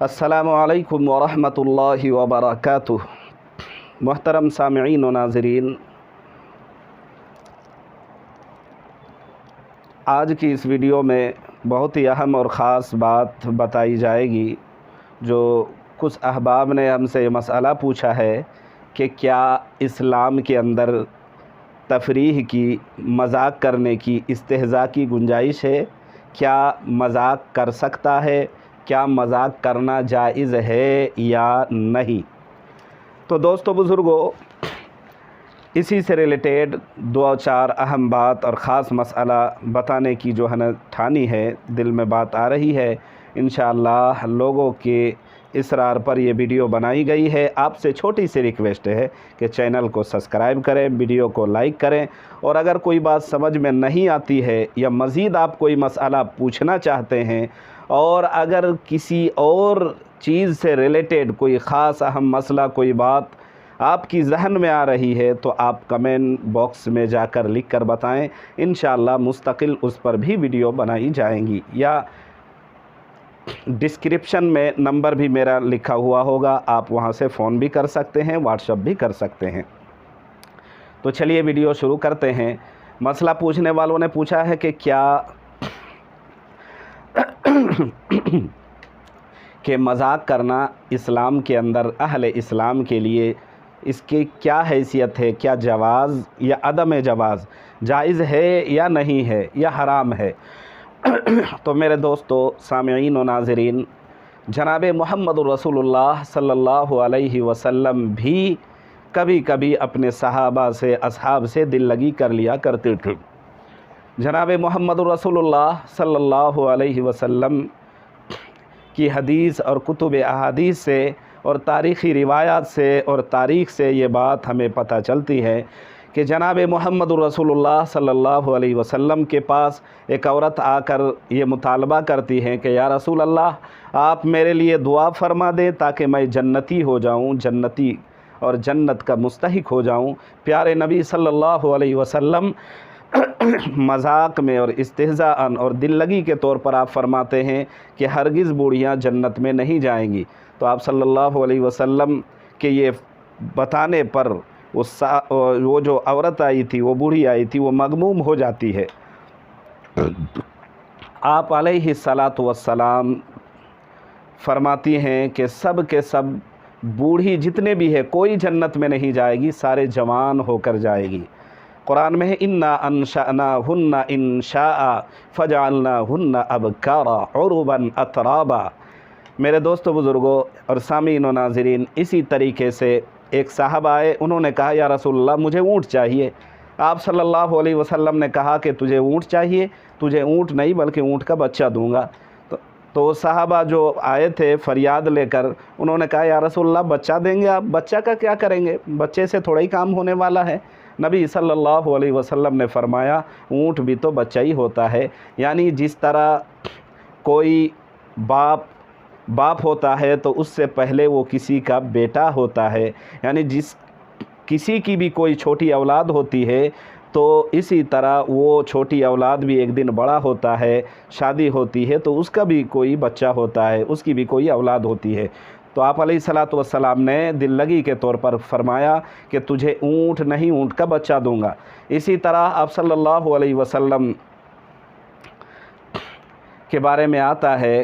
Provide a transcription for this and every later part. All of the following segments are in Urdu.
السلام علیکم ورحمۃ اللہ وبرکاتہ۔ محترم سامعین و ناظرین، آج کی اس ویڈیو میں بہت ہی اہم اور خاص بات بتائی جائے گی۔ جو کچھ احباب نے ہم سے یہ مسئلہ پوچھا ہے کہ کیا اسلام کے اندر تفریح کی، مذاق کرنے کی، استہزاء کی گنجائش ہے؟ کیا مذاق کر سکتا ہے؟ کیا مذاق کرنا جائز ہے یا نہیں؟ تو دوستو بزرگوں، اسی سے ریلیٹڈ دو چار اہم بات اور خاص مسئلہ بتانے کی جو ہے نا ٹھانی ہے، دل میں بات آ رہی ہے۔ انشاءاللہ لوگوں کے اصرار پر یہ ویڈیو بنائی گئی ہے۔ آپ سے چھوٹی سی ریکویسٹ ہے کہ چینل کو سبسکرائب کریں، ویڈیو کو لائک کریں، اور اگر کوئی بات سمجھ میں نہیں آتی ہے یا مزید آپ کوئی مسئلہ پوچھنا چاہتے ہیں، اور اگر کسی اور چیز سے ریلیٹڈ کوئی خاص اہم مسئلہ، کوئی بات آپ کی ذہن میں آ رہی ہے، تو آپ کمنٹ باکس میں جا کر لکھ کر بتائیں۔ انشاءاللہ مستقل اس پر بھی ویڈیو بنائی جائیں گی، یا ڈسکرپشن میں نمبر بھی میرا لکھا ہوا ہوگا، آپ وہاں سے فون بھی کر سکتے ہیں، واٹس ایپ بھی کر سکتے ہیں۔ تو چلیے ویڈیو شروع کرتے ہیں۔ مسئلہ پوچھنے والوں نے پوچھا ہے کہ کیا کہ مذاق کرنا اسلام کے اندر، اہل اسلام کے لیے اس کی کیا حیثیت ہے؟ کیا جواز یا عدم جواز، جائز ہے یا نہیں ہے یا حرام ہے؟ تو میرے دوستو، سامعین و ناظرین، جناب محمد رسول اللہ صلی اللہ علیہ وسلم بھی کبھی کبھی اپنے صحابہ سے، اصحاب سے دل لگی کر لیا کرتے تھے۔ جناب محمد رسول اللہ صلی اللہ علیہ وسلم کی حدیث اور کتب احادیث سے اور تاریخی روایات سے اور تاریخ سے یہ بات ہمیں پتہ چلتی ہے کہ جناب محمد رسول اللہ صلی اللہ علیہ وسلم کے پاس ایک عورت آ کر یہ مطالبہ کرتی ہے کہ یا رسول اللہ، آپ میرے لیے دعا فرما دیں تاکہ میں جنتی ہو جاؤں، جنتی اور جنت کا مستحق ہو جاؤں۔ پیارے نبی صلی اللہ علیہ وسلم مذاق میں اور استہزاء اور دل لگی کے طور پر آپ فرماتے ہیں کہ ہرگز بوڑھیاں جنت میں نہیں جائیں گی۔ تو آپ صلی اللہ علیہ وسلم کے یہ بتانے پر وہ جو عورت آئی تھی، وہ بوڑھی آئی تھی، وہ مغموم ہو جاتی ہے۔ آپ علیہ الصلاۃ والسلام فرماتی ہیں کہ سب کے سب بوڑھی جتنے بھی ہیں، کوئی جنت میں نہیں جائے گی، سارے جوان ہو کر جائے گی۔ قرآن میں ہے انا انشأناہن انشاء فجعلناہن ابکارا عربا اترابا۔ میرے دوستو بزرگوں اور سامعین و ناظرین، اسی طریقے سے ایک صاحب آئے، انہوں نے کہا یا رسول اللہ مجھے اونٹ چاہیے۔ آپ صلی اللہ علیہ وسلم نے کہا کہ تجھے اونٹ چاہیے؟ تجھے اونٹ نہیں بلکہ اونٹ کا بچہ دوں گا۔ تو صحابہ جو آئے تھے فریاد لے کر، انہوں نے کہا یا رسول اللہ بچہ دیں گے آپ؟ بچہ کا کیا کریں گے؟ بچے سے تھوڑا ہی کام ہونے والا ہے۔ نبی صلی اللہ علیہ وسلم نے فرمایا اونٹ بھی تو بچہ ہی ہوتا ہے۔ یعنی جس طرح کوئی باپ ہوتا ہے تو اس سے پہلے وہ کسی کا بیٹا ہوتا ہے، یعنی کسی کی بھی کوئی چھوٹی اولاد ہوتی ہے تو اسی طرح وہ چھوٹی اولاد بھی ایک دن بڑا ہوتا ہے، شادی ہوتی ہے تو اس کا بھی کوئی بچہ ہوتا ہے، اس کی بھی کوئی اولاد ہوتی ہے۔ تو آپ علیہ الصلاۃ والسلام نے دل لگی کے طور پر فرمایا کہ تجھے اونٹ نہیں، اونٹ کا بچہ دوں گا۔ اسی طرح آپ صلی اللہ علیہ وسلم کے بارے میں آتا ہے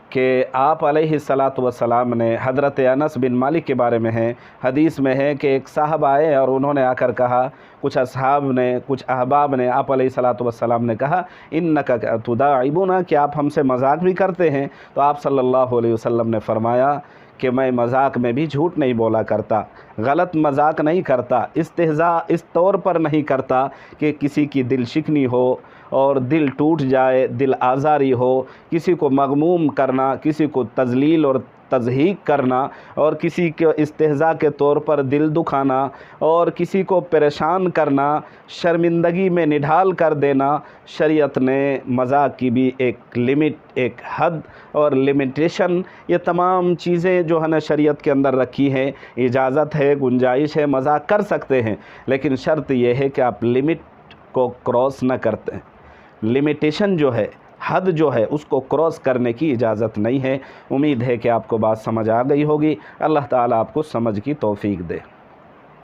کہ آپ علیہ الصلاۃ والسلام نے حضرت انس بن مالک کے بارے میں ہے، حدیث میں ہے کہ ایک صاحب آئے اور انہوں نے آ کر کہا، کچھ اصحاب نے، کچھ احباب نے آپ علیہ الصلاۃ والسلام نے کہا انک تداعبنا، کہ آپ ہم سے مذاق بھی کرتے ہیں؟ تو آپ صلی اللہ علیہ وسلم نے فرمایا کہ میں مذاق میں بھی جھوٹ نہیں بولا کرتا، غلط مذاق نہیں کرتا، استہزاء اس طور پر نہیں کرتا کہ کسی کی دل شکنی ہو اور دل ٹوٹ جائے، دل آزاری ہو، کسی کو مغموم کرنا، کسی کو تذلیل اور تضحیک کرنا، اور کسی کے استہزاء کے طور پر دل دکھانا، اور کسی کو پریشان کرنا، شرمندگی میں نڈھال کر دینا۔ شریعت نے مذاق کی بھی ایک لمٹ، ایک حد اور لمیٹیشن، یہ تمام چیزیں جو ہے نا شریعت کے اندر رکھی ہیں۔ اجازت ہے، گنجائش ہے، مذاق کر سکتے ہیں، لیکن شرط یہ ہے کہ آپ لمٹ کو کراس نہ کرتے ہیں۔ لمیٹیشن جو ہے حد جو ہے اس کو کراس کرنے کی اجازت نہیں ہے۔ امید ہے کہ آپ کو بات سمجھ آ گئی ہوگی۔ اللہ تعالیٰ آپ کو سمجھ کی توفیق دے۔